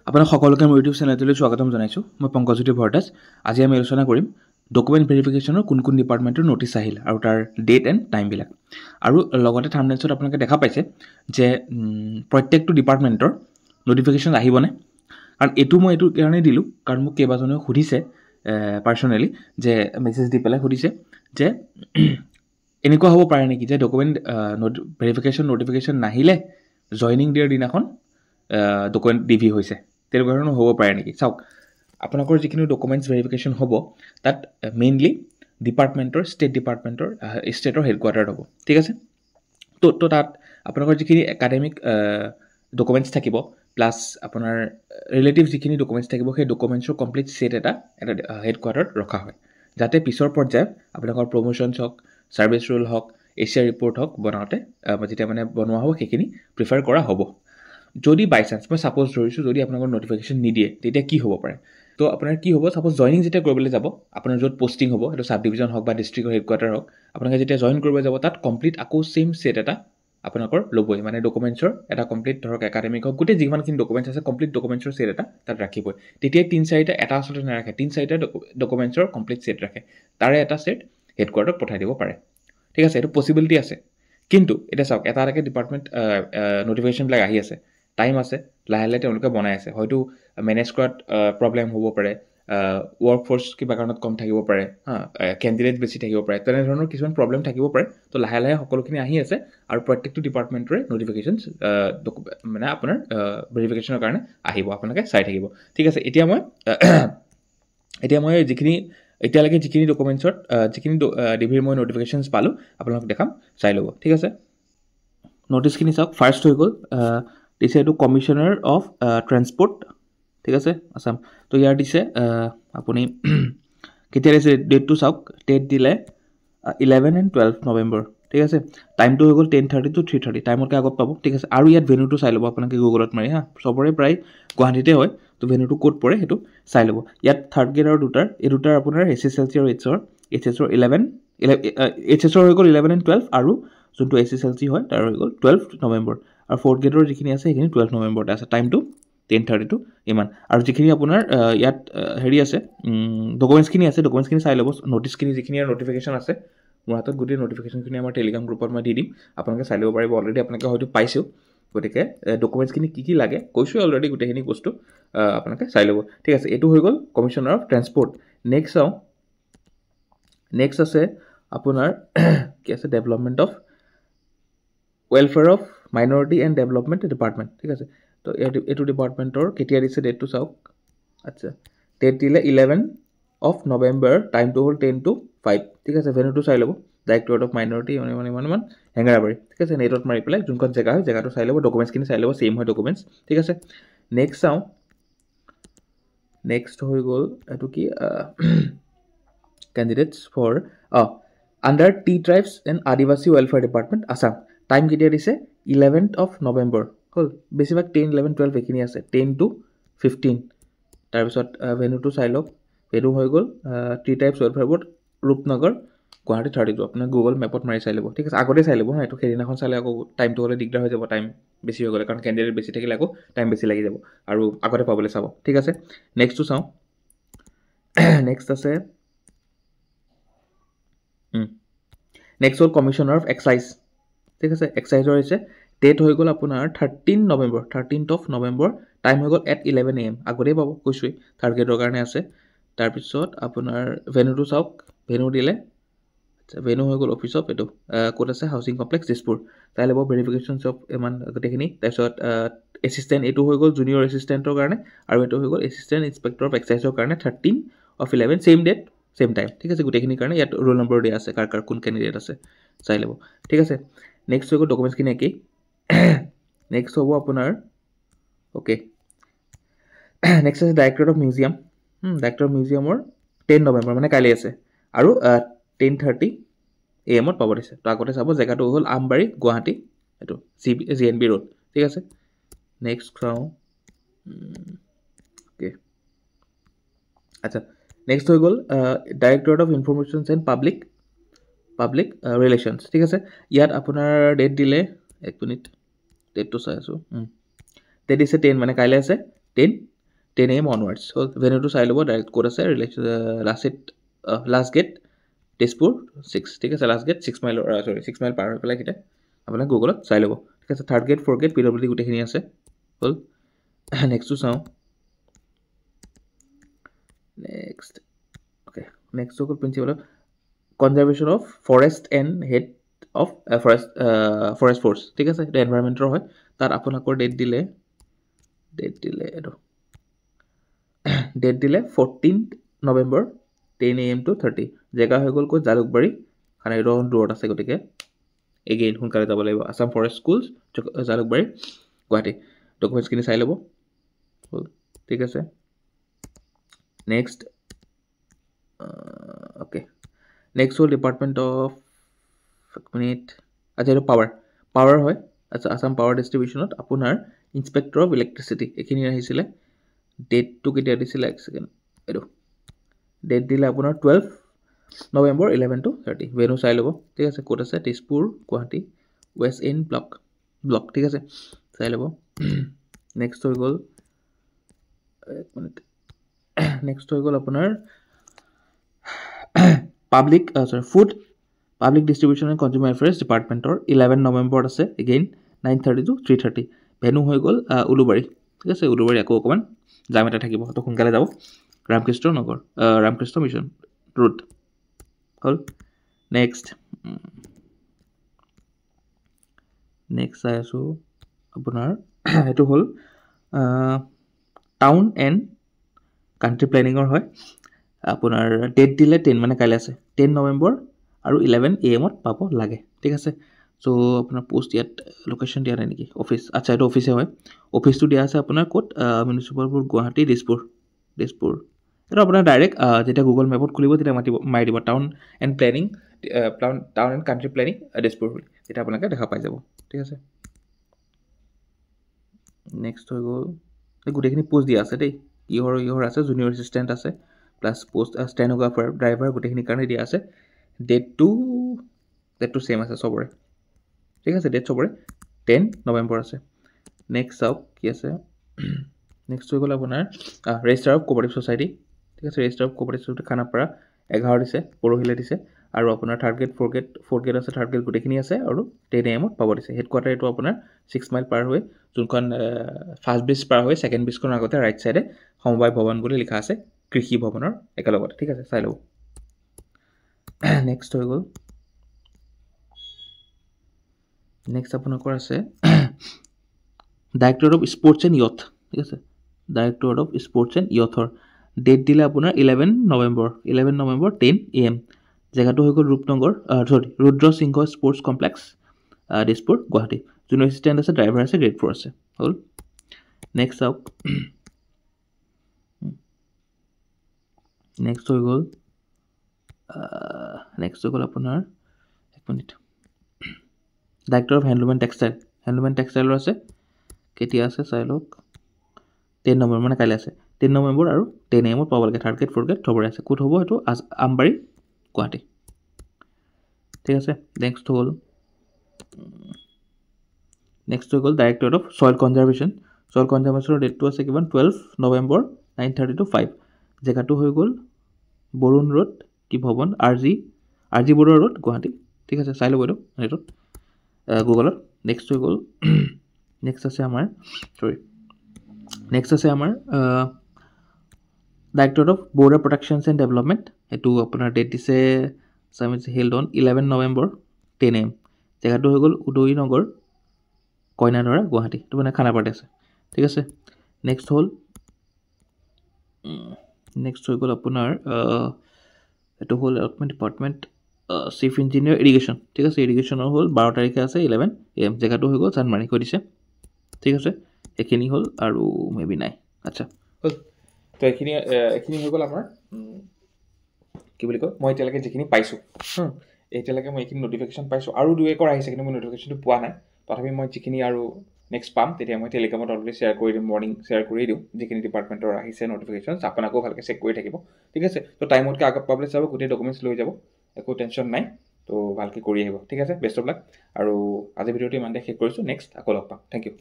আপোনাক সকলোকে মোৰ ইউটিউব চেনেলটোলৈ স্বাগতম জনাইছোঁ। মই পংকজ্যোতি ভৰদাস। আজি আমি আলোচনা কৰিম ডকুমেণ্ট ভেৰিফিকেশ্যনৰ কোন ডিপাৰ্টমেণ্টৰ নটিছ আহিল আৰু তাৰ ডেট এণ্ড টাইমবিলাক। আৰু লগতে থাম্বনেইলছত আপোনালোকে দেখা পাইছে যে প্ৰত্যেকটো ডিপাৰ্টমেণ্টৰ নটিফিকেশ্যন আহিবনে। কাৰণ এইটো কাৰণেই দিলোঁ কাৰণ মোক কেইবাজনেও সুধিছে পাৰ্চনেলি, যে মেছেজ দি পেলাই সুধিছে যে এনেকুৱা হ'ব পাৰে নেকি যে ডকুমেণ্ট ভেৰিফিকেশ্যন নটিফিকেশ্যন নাহিলে জইনিং দিয়াৰ দিনাখন ডকুমেণ্ট ডিভি হৈছে, তেনেকুৱা ধৰণৰ হ'ব পাৰে নেকি। চাওক, আপোনালোকৰ যিখিনি ডকুমেণ্টছ ভেৰিফিকেশ্যন হ'ব তাত মেইনলি ষ্টেটৰ হেডকোৱাৰ্টাৰত হ'ব, ঠিক আছে। তো তাত আপোনালোকৰ যিখিনি একাডেমিক ডকুমেণ্টছ থাকিব প্লাছ আপোনাৰ ৰিলেটিভ যিখিনি ডকুমেণ্টছ থাকিব, সেই ডকুমেণ্টছৰ কমপ্লিট ছেট এটা হেডকোৱাৰ্টাৰত ৰখা হয়, যাতে পিছৰ পৰ্যায়ত আপোনালোকৰ প্ৰমোশ্যনছ হওক, ছাৰ্ভিচ ৰোল হওক, এছিয়াৰ ৰিপৰ্ট হওক বনাওঁতে যেতিয়া বনোৱা হ'ব সেইখিনি প্ৰিফাৰ কৰা হ'ব। যদি বাই চান্স মই ছাপ'জ ধৰিছোঁ যদি আপোনালোকৰ নটিফিকেশ্যন নিদিয়ে তেতিয়া কি হ'ব পাৰে। তো আপোনাৰ কি হ'ব, ছাপ'জ জইনিং যেতিয়া কৰিবলৈ যাব, আপোনাৰ য'ত পষ্টিং হ'ব সেইটো ছাব ডিভিজন হওক বা ডিষ্ট্ৰিক্টৰ হেডকোৱাৰ্টাৰ হওক, আপোনালোকে যেতিয়া জইন কৰিব যাব তাত কমপ্লিট আকৌ ছেইম ছেট এটা আপোনালোকৰ ল'বই, মানে ডকুমেণ্টছৰ এটা কমপ্লিট ধৰক একাডেমিক হওক, গোটেই যিমানখিনি ডকুমেণ্টছ আছে কমপ্লিট ডকুমেণ্টছৰ ছেট এটা তাত ৰাখিবই। তেতিয়াই 3-4টা এটা আচলতে নাৰাখে, 3-4টা ডকুমেণ্টছৰ কমপ্লিট ছেট ৰাখে, তাৰে এটা ছেট হেডকোৱাৰ্টাৰত পঠাই দিব পাৰে, ঠিক আছে। এইটো পচিবিলিটি আছে। কিন্তু এতিয়া চাওক, এটা এটাকৈ ডিপাৰ্টমেণ্ট নটিফিকেশ্যনবিলাক আহি আছে, টাইম আছে, লাহে লাহে তেওঁলোকে বনাই আছে, হয়তো মেনেজ কৰাত প্ৰব্লেম হ'ব পাৰে, ৱৰ্ক ফ'ৰ্চ কিবা কাৰণত কম থাকিব পাৰে, কেণ্ডিডেট বেছি থাকিব পাৰে, তেনেধৰণৰ কিছুমান প্ৰব্লেম থাকিব পাৰে। তো লাহে লাহে সকলোখিনি আহি আছে আৰু প্ৰত্যেকটো ডিপাৰ্টমেণ্টৰে নটিফিকেশ্যনছ মানে আপোনাৰ ভেৰিফিকেশ্যনৰ কাৰণে আহিব, আপোনালোকে চাই থাকিব, ঠিক আছে। এতিয়া মই এতিয়ালৈকে যিখিনি ডকুমেণ্টছত যিখিনি ডিভিৰ মই নটিফিকেশ্যনছ পালোঁ আপোনালোকক দেখাম, চাই ল'ব, ঠিক আছে। নটিছখিনি চাওক, ফাৰ্ষ্ট হৈ গ'ল দিছে এইটো কমিশ্যনাৰ অফ ট্ৰেন্সপৰ্ট, ঠিক আছে, আছাম। তো ইয়াৰ দিছে আপুনি কেতিয়া দিছে ডেটটো চাওক, ডেট দিলে 11 and 12 নৱেম্বৰ, ঠিক আছে। টাইমটো হৈ গ'ল 10:30 to 3:30, টাইমতকৈ আগত পাব, ঠিক আছে। আৰু ইয়াত ভেন্যুটো চাই ল'ব আপোনালোকে গুগলত মাৰি, চবৰে প্ৰায় গুৱাহাটীতে হয়, তো ভেন্যুটো ক'ত পৰে সেইটো চাই ল'ব। ইয়াত থাৰ্ড গ্ৰেড আৰু এই দুটাৰ আপোনাৰ SSLC আৰু এইচএছৰ 11 এইচএছৰ হৈ গ'ল 11 and 12, আৰু যোনটো SSLC হয় তাৰ হৈ গ'ল 12 নৱেম্বৰ, আৰু ফ'ৰ্থ গ্ৰেডৰ যিখিনি আছে সেইখিনি 12 নৱেম্বৰতে আছে, টাইমটো 10:30 ইমান। আৰু যিখিনি আপোনাৰ ইয়াত হেৰি আছে ডকুমেণ্টছখিনি আছে, ডকুমেণ্টছখিনি চাই ল'ব। নটিছখিনি যিখিনি আৰু নটিফিকেশ্যন আছে, মোৰ হাতত গোটেই নটিফিকেশ্যনখিনি আমাৰ টেলিগ্ৰাম গ্ৰুপত মই দি দিম, আপোনালোকে চাই ল'ব পাৰিব। অলৰেডি আপোনালোকে হয়তো পাইছেও, গতিকে ডকুমেণ্টছখিনি কি লাগে কৈছোঁ অলৰেডি, গোটেইখিনি বস্তু আপোনালোকে চাই ল'ব, ঠিক আছে। এইটো হৈ গ'ল কমিশ্যনাৰ অফ ট্ৰেন্সপৰ্ট। নেক্সট চাওঁ, নেক্সট আছে আপোনাৰ কি আছে, development of welfare of minority and development department, ঠিক আছে। তো এইটো ডিপাৰ্টমেণ্টৰ কেতিয়া দিছে ডেটটো চাওক, আচ্ছা, ডেট দিলে 11 নৱেম্বৰ, টাইমটো হ'ল 10 to 5, ঠিক আছে। ভেন্যুটো চাই ল'ব, ডাইৰেক্টৰেট অফ মাইনৰিটি ইমান হেঙেৰাবাৰী, ঠিক আছে। নেটত মাৰি পেলাই যোনখন জেগা হয় জেগাটো চাই ল'ব, ডকুমেণ্টছখিনি চাই ল'ব, ছেইম হয় ডকুমেণ্টছ, ঠিক আছে। নেক্সট চাওঁ, নেক্সট হৈ গ'ল এইটো কি candidates for under the tribes and Adivasi welfare department Assam. Time কেতিয়া দিছে 11 নৱেম্বৰ হ'ল, বেছিভাগ 10, 11, 12 এইখিনি আছে, 10 to 15। তাৰপিছত ভেন্যুটো চাই লওক, ভেন্যু হৈ গ'ল T tribes welfare board, Rupnagar, Guwahati 32, আপোনাৰ গুগল মেপত মাৰি চাই ল'ব, ঠিক আছে। আগতে চাই ল'ব, এইটো সেইদিনাখন চালে আকৌ টাইমটো হ'লে দিগদাৰ হৈ যাব, টাইম বেছি হৈ গ'লে, কাৰণ কেণ্ডিডেট বেছি থাকিলে আকৌ টাইম বেছি লাগি যাব, আৰু আগতে পাবলৈ চাব, ঠিক আছে। নেক্সটটো চাওঁ, নেক্সট আছে নেক্সট হ'ল কমিশ্যনাৰ অফ এক্সাইজ, ঠিক আছে। এক্সাইজৰ হৈছে ডেট হৈ গ'ল আপোনাৰ 13 নৱেম্বৰ, টাইম হৈ গ'ল at 11 AM, আগতেই পাব কৈছোঁৱেই, থাৰ্ড গ্ৰেডৰ কাৰণে আছে। তাৰপিছত আপোনাৰ ভেন্যুটো চাওক, ভেন্যু দিলে, আচ্ছা, ভেন্যু হৈ গ'ল অফিচ অফ এইটো ক'ত আছে, হাউচিং কমপ্লেক্স দিছপুৰ, চাই ল'ব ভেৰিফিকেশ্যন অফ ইমান গোটেইখিনি। তাৰপিছত এছিষ্টেণ্ট, এইটো হৈ গ'ল জুনিয়ৰ এছিষ্টেণ্টৰ কাৰণে, আৰু এইটো হৈ গ'ল এছিষ্টেণ্ট ইনস্পেক্টৰ অফ এক্সাইজৰ কাৰণে 13 11, ছেইম ডেট ছেইম টাইম, ঠিক আছে। গোটেইখিনিৰ কাৰণে ইয়াত ৰোল নম্বৰ দিয়া আছে, কাৰ কোন কেণ্ডিডেট আছে চাই ল'ব, ঠিক আছে। নেক্সট হৈ গ'ল ডকুমেণ্টছখিনি একেই। নেক্সট হ'ব আপোনাৰ অ'কে, নেক্সট আছে directorate of museum, director of মিউজিয়ামৰ 10 নৱেম্বৰ মানে কাইলৈ আছে, আৰু 10:30 AM পাব দিছে। তো আগতে চাব, জেগাটো হ'ল আমবাৰী, গুৱাহাটী, এইটো GNB ৰোড, ঠিক আছে। নেক্সট চাওঁ, অ'কে, আচ্ছা, নেক্সট হৈ গ'ল directorate of informations and public relations, ঠিক আছে। ইয়াত আপোনাৰ ডেট দিলে, এক মিনিট ডেটটো চাই আছোঁ, ডেট দিছে 10 মানে কাইলৈ আছে 10 10 AM onwards. So ভেনুটো চাই ল'ব ডাইৰেক্ট ক'ত আছে লাষ্ট গেট তেজপুৰ 6 ঠিক আছে লাষ্ট গেট 6 মাইল সৰি 6 মাইল পাৰ হৈ পেলাই কেতিয়া আপোনাক গুগলত চাই ল'ব ঠিক আছে third gate fourth gate PWD গোটেইখিনি আছে হ'ল নেক্সটটো চাওঁ next okay next to principle of conservation of forest and head of forest force ঠিক আছে এটা এনভায়ৰনমেন্টৰ হয় তাত আপোনাকৰ ডেট দিলে এটো ডেট দিলে 14th November 10 AM to 30 জেগা হৈ গ'ল কো জালুকবাৰী খানা এইটো দূৰত আছে গতিকে এগেইন সোনকালে যাব লাগিব Assam forest schools Jalukbari Guwahati documents খিনি চাই ল'ব ঠিক আছে next okay next whole department of minute আচ্ছা এটা পাৱাৰ হয় আচ্ছা আসাম পাৱাৰ ডিস্ট্ৰিবিউশনত আপোনাৰ ইন্সপেক্টৰ অফ ইলেক্ট্ৰিসিটি এখিনি আহিছিলে ডেট টু কেতিয়া দিছিলে এক সেকেন্ড এটো ডেট দিলে আপোনাৰ 12 November 11 to 30 ভেনু চাই ল'ব ঠিক আছে কোড আছে Tezpur Guwahati West end block ঠিক আছে চাই ল'ব নেক্সট হৈ গ'ল এক মিনিট নেক্সট হৈ গ'ল আপোনাৰ food public distribution and consumer affairs department or 11 November আছে again 9:30 to 3:30 ভেনু হৈ গ'ল উলুবাৰী ঠিক আছে উলুবাৰী আকৌ অকমান জাম এটা থাকিব তো সোনকালে যাব ৰামকৃষ্ণ নগৰ ৰামকৃষ্ণ মিছন ৰোড হল নেক্সট চাই আছো আপোনাৰ এটো হল টাউন এণ্ড কান্ট্ৰি প্লেনিংৰ হয় আপোনাৰ ডেট দিলে 10 মানে কাইলে আছে 10 November আৰু 11 AM ত পাব লাগে ঠিক আছে সো আপোনাৰ পোষ্ট ইয়াত লোকেশন দিয়া নাই নেকি অফিস আচ্ছা এটা অফিসে হয় অফিসটো দিয়া আছে আপোনাৰ code municipal board Guwahati Dispur এটা আপোনাৰ ডাইৰেক্ট যেটা গুগল মেপত খুলিব তেতিয়া মাৰি দিব town and planning town and country planning Dispur এটা আপোনাকে দেখা পাই যাব ঠিক আছে নেক্সট হৈ গ'ল গোটেইখিনি পোষ্ট দিয়া আছে দেই ইহৰ আছে জুনিয়ৰ এসিস্ট্যান্ট আছে প্লাস পোষ্ট স্টেনোগ্ৰাফাৰ ড্ৰাইভাৰ গোটেইখিনি কাৰণে দিয়া আছে ডেটটো সেম আছে সবৰে ঠিক আছে ডেট সবৰে 10 November আছে নেক্সট চাওক কি আছে নেক্সট হৈ গ'ল আপোনাৰ ৰেজিষ্টাৰ অফ কোঅপাৰেটিভ সোসাইটি ঠিক আছে register of cooperative society Khanapara 11 দিছে পৰহিলে দিছে আৰু আপোনাৰ থাৰ্ড গেট ফ'ৰ্থ গেট আছে থাৰ্ড গেট গোটেইখিনি আছে আৰু 10 AM ত পাব দিছে হেডকোৱাৰ্টাৰ এটো আপোনাৰ 6 মাইল পাৰ হৈ যোনখন ফাৰ্ষ্ট ব্ৰিজ পাৰ হৈ সেকেন্ড ব্ৰিজখনৰ আগতে ৰাইট সাইডে সমবায় ভৱন বুলি লিখা আছে কৃষি ভৱনৰ একেলগতে ঠিক আছে চাই লও নেক্সট হৈ গ'ল নেক্সট আপোনাকৰ আছে director of sports and youth ঠিক আছে ডাইৰেক্টৰ অফ স্পৰ্টছ এণ্ড ইয়থৰ ডেট দিলে আপোনাৰ 11 November 10 AM জেগাটো হৈ গ'ল Rupnagar Rudra Singha sports complex Dispur Guwahati junior assistant আছে ড্ৰাইভাৰ আছে গ্ৰেড 4 আছে হল নেক্সট চাওক নেক্সট হৈ গ'ল আপোনাৰ এক minute director of handloom and টেক্সটাইলৰ আছে কেতিয়া আছে চাই লওক 10 November মানে কাইলৈ আছে 10 November আৰু 10 AM ত পাব লাগে থাৰ্ড গেট ফ'ৰ্থ গেট থবৰে আছে কোড হ'ব এটো আমবাৰী গুৱাহাটী ঠিক আছে নেক্সট হৈ গ'ল ডাইৰেক্টৰ অফ সয়েল কনজাৰভেশ্যনৰ ডেটটো আছে কিমান 12 November 9:30 to 5 জেগাটো হৈ গ'ল বৰুণ ৰোড কি ভৱন আৰজি বৰুৱা ৰোড গুৱাহাটী ঠিক আছে চাই ল'ব এটো নেটত গুগলত নেক্সট হৈ গ'ল নেক্সট আছে আমাৰ director of border protections and development এটো আপোনাৰ ডেট দিছে summit held on 11 November 10 AM জেগাটো হৈ গ'ল উদয়নগৰ কইনাধৰা গুৱাহাটী তো মানে খানাপাৰাতে আছে ঠিক আছে নেক্সট হৈ গ'ল আপোনাৰ এটো হ'ল ডিপাৰ্টমেণ্ট চিফ ইঞ্জিনিয়াৰ ইৰিগেশ্যন ঠিক আছে ইৰিগেশ্যনৰ হ'ল 12 তাৰিখে আছে 11 AM জেগাটো হৈ গ'ল চানমাৰি কৈ দিছে ঠিক আছে এখিনি হ'ল আৰু মেবি নাই আচ্ছা হ'ল তো এখিনি হৈ গ'ল আমাৰ কি বুলি কয় মই এতিয়ালৈকে যিখিনি পাইছোঁ এতিয়ালৈকে মই এইখিনি নটিফিকেশ্যন পাইছোঁ আৰু দুই একৰ আহিছে কিন্তু মই নটিফিকেশ্যনটো পোৱা নাই তথাপি মই যিখিনি আৰু নেক্সট পাম তেতিয়া মই টেলিগ্ৰামত অলৰেডি শ্বেয়াৰ কৰি দিম মৰ্নিং শ্বেয়াৰ কৰি দিওঁ যিখিনি ডিপাৰ্টমেণ্টৰ আহিছে নটিফিকেশ্যন আপোনাকো ভালকৈ চেক কৰি থাকিব ঠিক আছে তো টাইমতকৈ আগত পাবলৈ চাব গোটেই ডকুমেণ্টছ লৈ যাব একো টেনশ্যন নাই তো ভালকৈ কৰি আহিব ঠিক আছে বেষ্ট অফ লাক আৰু আজি ভিডিঅ'টো ইমানতে শেষ কৰিছোঁ নেক্সট আকৌ লগ পাম থেংক ইউ